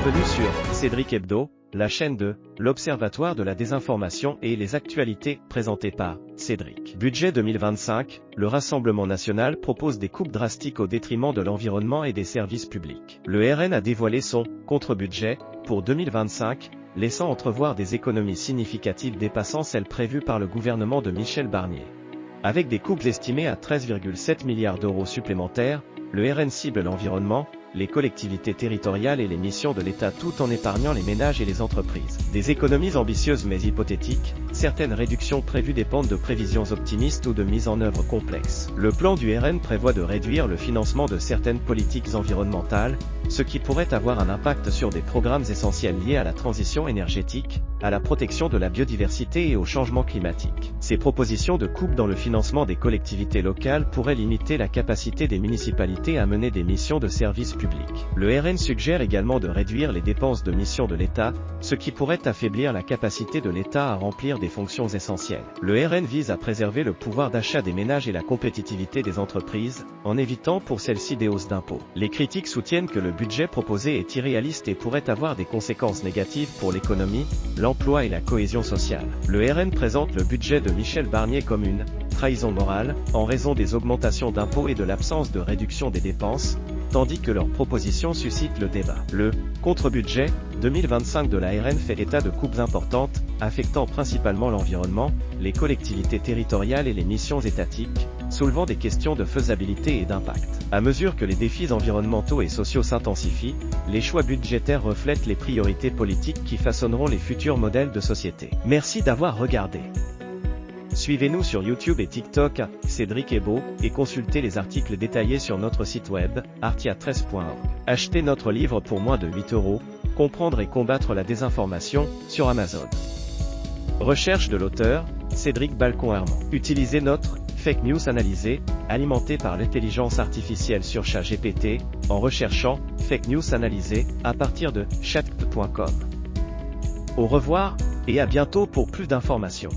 Bienvenue sur Cédric Hebdo, la chaîne de l'Observatoire de la désinformation et les actualités, présentée par Cédric. Budget 2025, le Rassemblement national propose des coupes drastiques au détriment de l'environnement et des services publics. Le RN a dévoilé son contre-budget pour 2025, laissant entrevoir des économies significatives dépassant celles prévues par le gouvernement de Michel Barnier. Avec des coupes estimées à 13,7 milliards d'euros supplémentaires, le RN cible l'environnement, les collectivités territoriales et les missions de l'État tout en épargnant les ménages et les entreprises. Des économies ambitieuses mais hypothétiques, certaines réductions prévues dépendent de prévisions optimistes ou de mise en œuvre complexes. Le plan du RN prévoit de réduire le financement de certaines politiques environnementales, ce qui pourrait avoir un impact sur des programmes essentiels liés à la transition énergétique, à la protection de la biodiversité et au changement climatique. Ces propositions de coupe dans le financement des collectivités locales pourraient limiter la capacité des municipalités à mener des missions de service public. Le RN suggère également de réduire les dépenses de mission de l'État, ce qui pourrait affaiblir la capacité de l'État à remplir des fonctions essentielles. Le RN vise à préserver le pouvoir d'achat des ménages et la compétitivité des entreprises, en évitant pour celles-ci des hausses d'impôts. Les critiques soutiennent que le budget proposé est irréaliste et pourrait avoir des conséquences négatives pour l'économie, l'emploi et la cohésion sociale. Le RN présente le budget de Michel Barnier comme une trahison morale, en raison des augmentations d'impôts et de l'absence de réduction des dépenses, tandis que leur proposition suscite le débat. Le contre-budget 2025 de la RN fait état de coupes importantes, affectant principalement l'environnement, les collectivités territoriales et les missions étatiques, soulevant des questions de faisabilité et d'impact. À mesure que les défis environnementaux et sociaux s'intensifient, les choix budgétaires reflètent les priorités politiques qui façonneront les futurs modèles de société. Merci d'avoir regardé. Suivez-nous sur YouTube et TikTok, Cédric Hebdo, et consultez les articles détaillés sur notre site web, artia13.org. Achetez notre livre pour moins de 8 €, Comprendre et combattre la désinformation, sur Amazon. Recherche de l'auteur, Cédric Balcon-Herman. Utilisez notre Fake News analysée, alimentée par l'intelligence artificielle sur ChatGPT, en recherchant Fake News analysée, à partir de chat.com. Au revoir, et à bientôt pour plus d'informations.